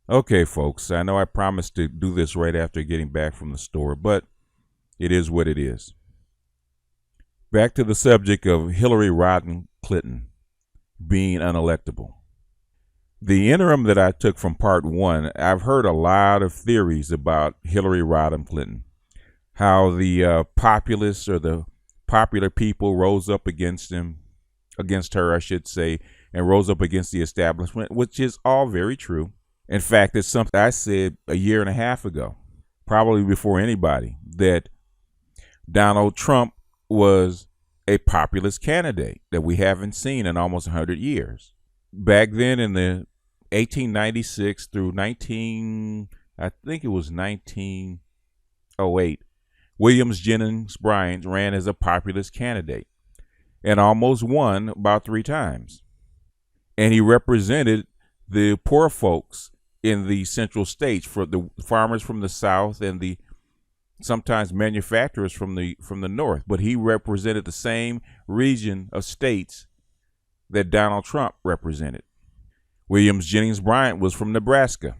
Okay, folks, I know I promised to do this right after getting back from the store, but it is what it is. Back to the subject of Hillary Rodham Clinton being unelectable. The interim that I took from part one, I've heard a lot of theories about Hillary Rodham Clinton, how the populists or the popular people rose up against her, I should say, and rose up against the establishment, which is all very true. In fact, it's something I said a year and a half ago, probably before anybody, that Donald Trump was a populist candidate that we haven't seen in almost 100 years. Back then in the 1896 through 19, I think it was 1908, Williams Jennings Bryan ran as a populist candidate and almost won about 3 times. And he represented the poor folks in the central states, for the farmers from the south and the sometimes manufacturers from the north, but he represented the same region of states that Donald Trump represented. Williams Jennings Bryan was from Nebraska.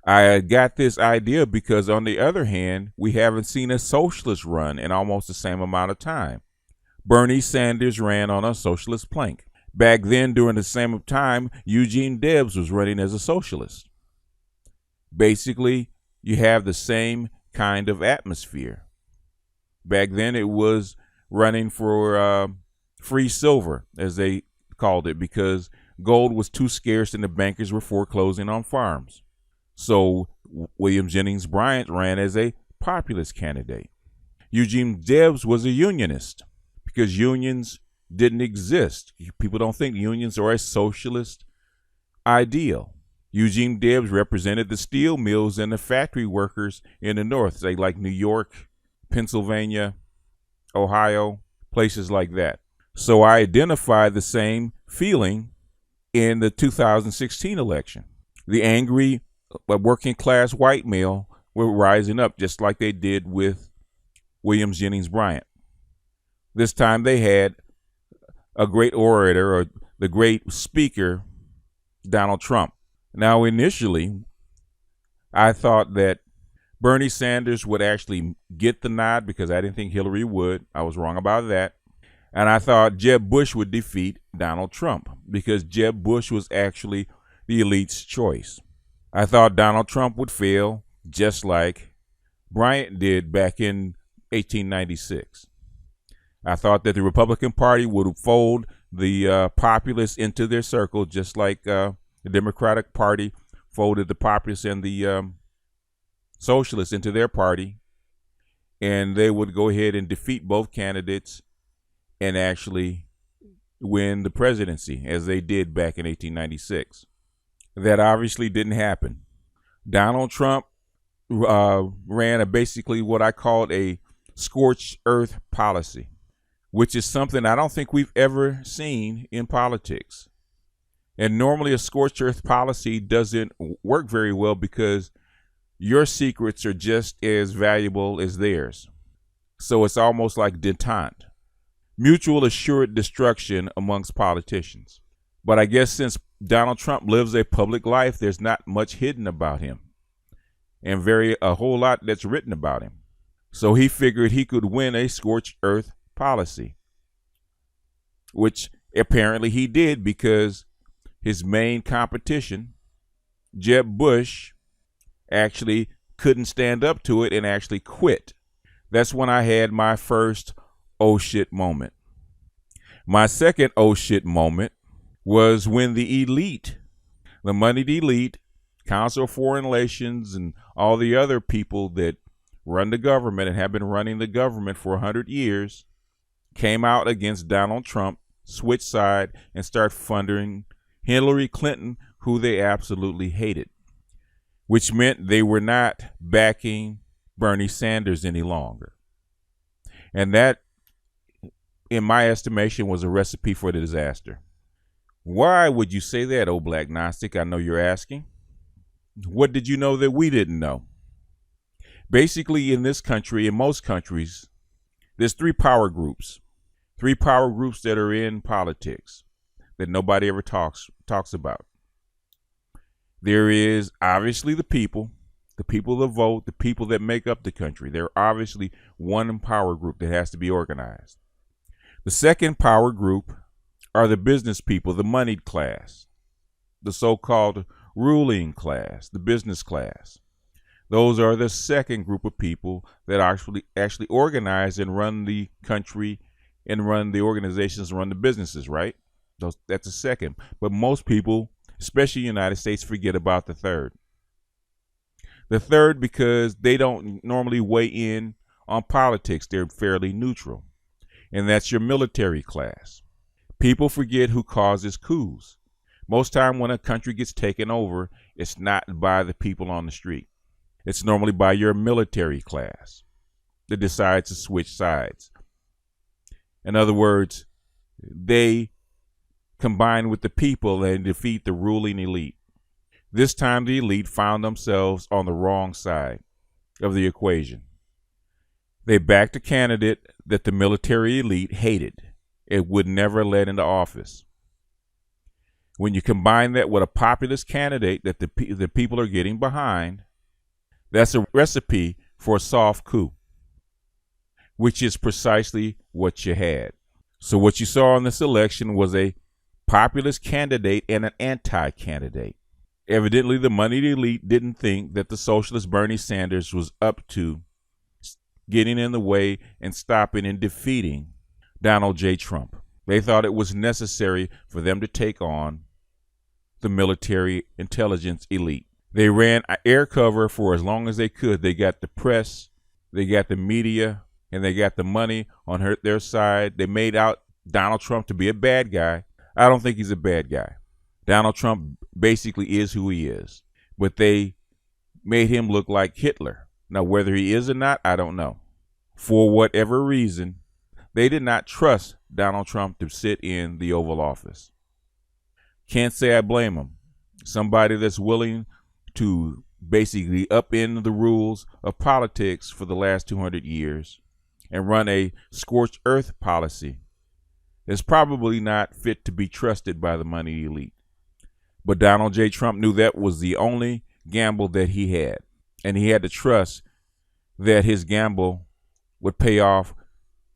I got this idea because, on the other hand, we haven't seen a socialist run in almost the same amount of time. Bernie Sanders ran on a socialist plank. Back then, during the same time, Eugene Debs was running as a socialist. Basically, you have the same kind of atmosphere. Back then, it was running for free silver, as they called it, because gold was too scarce and the bankers were foreclosing on farms. So William Jennings Bryan ran as a populist candidate. Eugene Debs was a unionist because unions didn't exist. People don't think unions are a socialist ideal. Eugene Debs represented the steel mills and the factory workers in the north, say like New York, Pennsylvania, Ohio, places like that. So I identified the same feeling in the 2016 election. The angry working class white male were rising up just like they did with William Jennings Bryan. This time they had a great orator, or the great speaker, Donald Trump. Now, initially, I thought that Bernie Sanders would actually get the nod because I didn't think Hillary would. I was wrong about that. And I thought Jeb Bush would defeat Donald Trump because Jeb Bush was actually the elite's choice. I thought Donald Trump would fail just like Bryant did back in 1896. I thought that the Republican Party would fold the populists into their circle just like the Democratic Party folded the populists and the socialists into their party, and they would go ahead and defeat both candidates and actually win the presidency as they did back in 1896. That obviously didn't happen. Donald Trump ran basically what I called a scorched earth policy, which is something I don't think we've ever seen in politics. And normally a scorched earth policy doesn't work very well because your secrets are just as valuable as theirs. So it's almost like detente, mutual assured destruction amongst politicians. But I guess since Donald Trump lives a public life, there's not much hidden about him, and a whole lot that's written about him. So he figured he could win a scorched earth policy, which apparently he did because his main competition, Jeb Bush, actually couldn't stand up to it and actually quit. That's when I had my first oh shit moment. My second oh shit moment was when the elite, the moneyed elite, Council of Foreign Relations, and all the other people that run the government and have been running the government for 100 years, came out against Donald Trump, switched side, and started funding Hillary Clinton, who they absolutely hated, which meant they were not backing Bernie Sanders any longer. And that, in my estimation, was a recipe for the disaster. Why would you say that, oh black Gnostic? I know you're asking. What did you know that we didn't know? Basically, in this country, in most countries, there's three power groups that are in politics that nobody ever talks about. There is obviously the people that vote, the people that make up the country. They're obviously one power group that has to be organized. The second power group are the business people, the moneyed class, the so-called ruling class, the business class. Those are the second group of people that actually organize and run the country and run the organizations and run the businesses, right? That's the second. But most people, especially in the United States, forget about the third. The third, because they don't normally weigh in on politics. They're fairly neutral. And that's your military class. People forget who causes coups. Most time when a country gets taken over, it's not by the people on the street. It's normally by your military class that decides to switch sides. In other words, they combine with the people and defeat the ruling elite. This time the elite found themselves on the wrong side of the equation. They backed a candidate that the military elite hated and would never let into office. When you combine that with a populist candidate that the people are getting behind, that's a recipe for a soft coup, which is precisely what you had. So what you saw in this election was a populist candidate and an anti-candidate. Evidently, the moneyed elite didn't think that the socialist Bernie Sanders was up to getting in the way and stopping and defeating Donald J. Trump. They thought it was necessary for them to take on the military intelligence elite. They ran air cover for as long as they could. They got the press, they got the media, and they got the money on their side. They made out Donald Trump to be a bad guy. I don't think he's a bad guy. Donald Trump basically is who he is. But they made him look like Hitler. Now, whether he is or not, I don't know. For whatever reason, they did not trust Donald Trump to sit in the Oval Office. Can't say I blame him. Somebody that's willing to basically upend the rules of politics for the last 200 years and run a scorched earth policy is probably not fit to be trusted by the money elite. But Donald J. Trump knew that was the only gamble that he had, and he had to trust that his gamble would pay off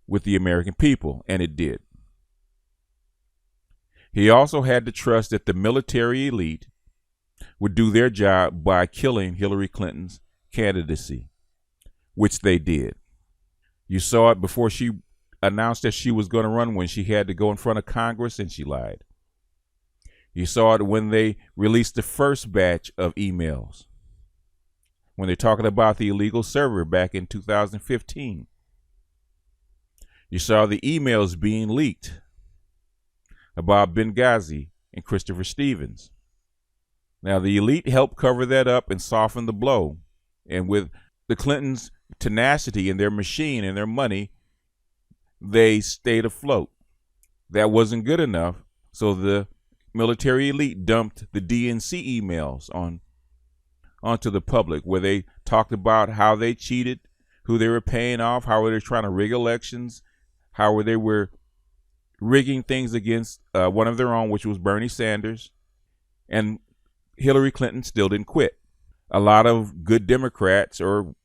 with the American people, and it did. He also had to trust that the military elite would do their job by killing Hillary Clinton's candidacy, which they did. You saw it before she announced that she was going to run, when she had to go in front of Congress and she lied. You saw it when they released the first batch of emails, when they're talking about the illegal server back in 2015. You saw the emails being leaked about Benghazi and Christopher Stevens. Now, the elite helped cover that up and soften the blow. And with the Clintons' tenacity and their machine and their money, they stayed afloat. That wasn't good enough, so the military elite dumped the DNC emails onto the public, where they talked about how they cheated, who they were paying off, how they were trying to rig elections, how they were rigging things against one of their own, which was Bernie Sanders. And Hillary Clinton still didn't quit. A lot of good Democrats, or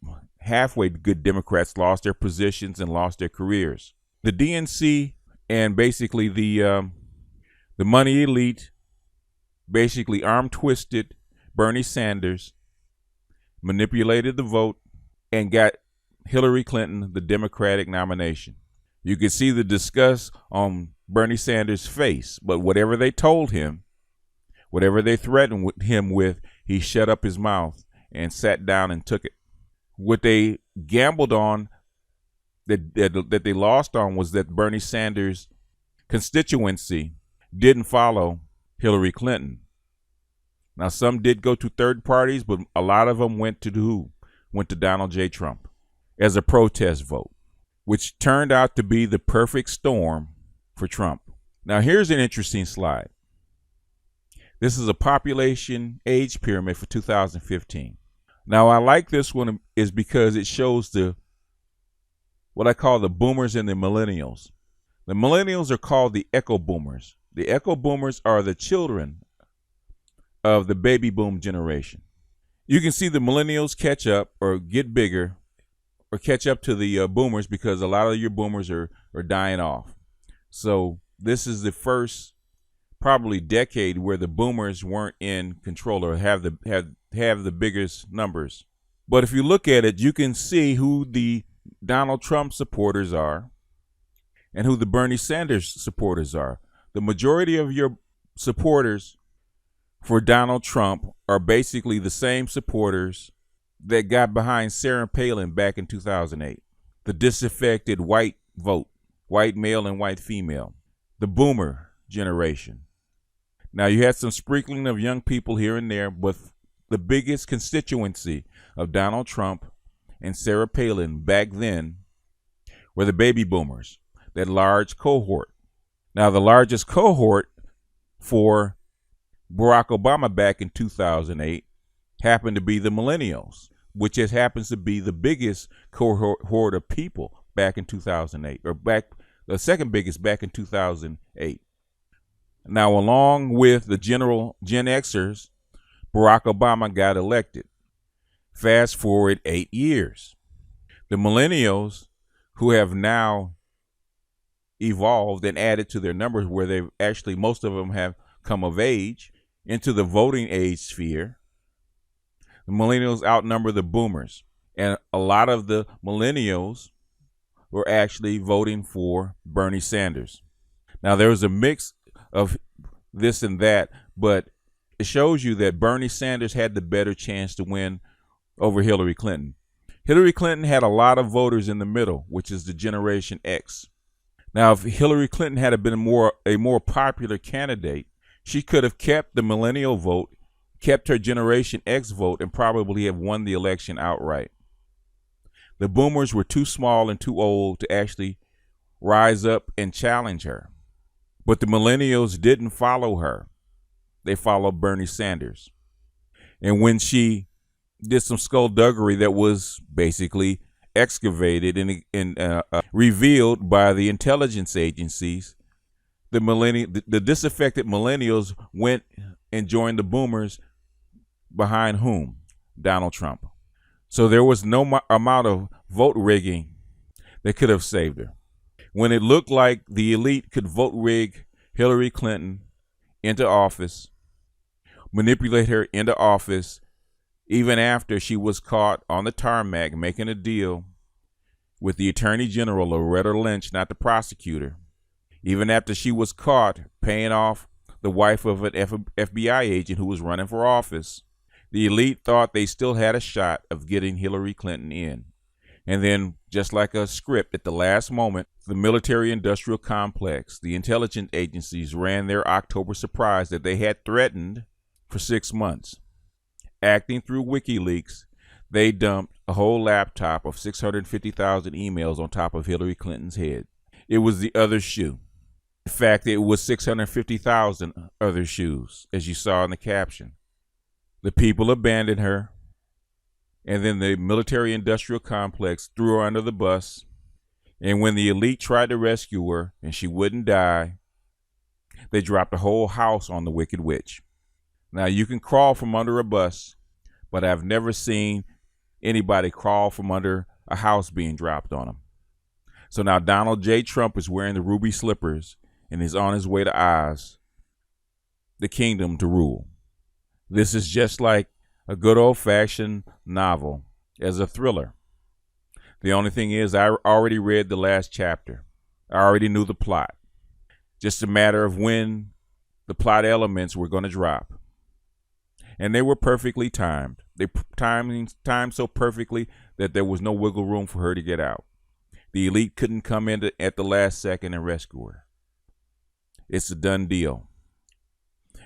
halfway good Democrats, lost their positions and lost their careers. The DNC and basically the money elite basically arm twisted Bernie Sanders, manipulated the vote, and got Hillary Clinton the Democratic nomination. You could see the disgust on Bernie Sanders' face, but whatever they told him, whatever they threatened him with, he shut up his mouth and sat down and took it. What they gambled on, that they lost on, was that Bernie Sanders' constituency didn't follow Hillary Clinton. Now, some did go to third parties, but a lot of them went to who? Went to Donald J. Trump as a protest vote, which turned out to be the perfect storm for Trump. Now, here's an interesting slide. This is a population age pyramid for 2015. Now, I like this one is because it shows what I call the boomers and the millennials. The millennials are called the echo boomers. The echo boomers are the children of the baby boom generation. You can see the millennials catch up or get bigger or catch up to the boomers because a lot of your boomers are dying off. So this is the first probably decade where the boomers weren't in control or have the biggest numbers. But if you look at it, you can see who the Donald Trump supporters are and who the Bernie Sanders supporters are. The majority of your supporters for Donald Trump are basically the same supporters that got behind Sarah Palin back in 2008. The disaffected white vote, white male and white female, the boomer generation. Now, you had some sprinkling of young people here and there, but the biggest constituency of Donald Trump and Sarah Palin back then were the baby boomers, that large cohort. Now, the largest cohort for Barack Obama back in 2008 happened to be the millennials, which just happens to be the biggest cohort of people back in 2008, or the second biggest back in 2008. Now, along with the general Gen Xers, Barack Obama got elected. Fast forward 8 years. The millennials, who have now evolved and added to their numbers, where they've actually, most of them have come of age into the voting age sphere, the millennials outnumber the boomers. And a lot of the millennials were actually voting for Bernie Sanders. Now, there was a mix of this and that, but it shows you that Bernie Sanders had the better chance to win over Hillary Clinton. Hillary Clinton had a lot of voters in the middle, which is the Generation X. Now, if Hillary Clinton had been a more popular candidate, she could have kept the millennial vote, kept her Generation X vote, and probably have won the election outright. The boomers were too small and too old to actually rise up and challenge her. But the millennials didn't follow her. They followed Bernie Sanders. And when she did some skullduggery that was basically excavated and revealed by the intelligence agencies, the disaffected millennials went and joined the boomers behind whom? Donald Trump. So there was no amount of vote rigging that could have saved her. When it looked like the elite could vote rig Hillary Clinton into office, manipulate her into office, even after she was caught on the tarmac making a deal with the Attorney General, Loretta Lynch, not the prosecutor, even after she was caught paying off the wife of an FBI agent who was running for office, the elite thought they still had a shot of getting Hillary Clinton in. And then, just like a script, at the last moment, the military-industrial complex, the intelligence agencies, ran their October surprise that they had threatened for 6 months. Acting through WikiLeaks, they dumped a whole laptop of 650,000 emails on top of Hillary Clinton's head. It was the other shoe. In fact, it was 650,000 other shoes, as you saw in the caption. The people abandoned her, and then the military-industrial complex threw her under the bus. And when the elite tried to rescue her and she wouldn't die, they dropped a whole house on the Wicked Witch. Now, you can crawl from under a bus, but I've never seen anybody crawl from under a house being dropped on them. So now Donald J. Trump is wearing the ruby slippers and is on his way to Oz, the kingdom to rule. This is just like a good old-fashioned novel as a thriller. The only thing is, I already read the last chapter. I already knew the plot. Just a matter of when the plot elements were going to drop. And they were perfectly timed. They timed so perfectly that there was no wiggle room for her to get out. The elite couldn't come in at the last second and rescue her. It's a done deal.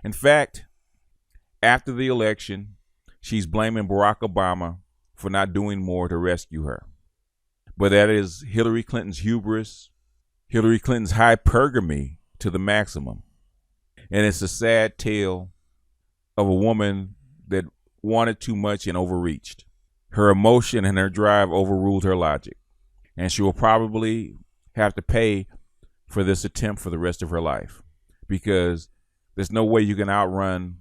In fact, after the election, she's blaming Barack Obama for not doing more to rescue her. But that is Hillary Clinton's hubris, Hillary Clinton's hypergamy to the maximum. And it's a sad tale of a woman that wanted too much and overreached. Her emotion and her drive overruled her logic. And she will probably have to pay for this attempt for the rest of her life, because there's no way you can outrun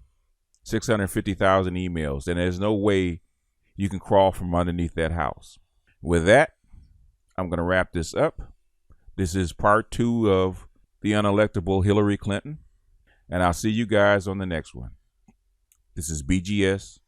650,000 emails, and there's no way you can crawl from underneath that house. With that, I'm going to wrap this up. This is part 2 of the unelectable Hillary Clinton, and I'll see you guys on the next one. This is BGS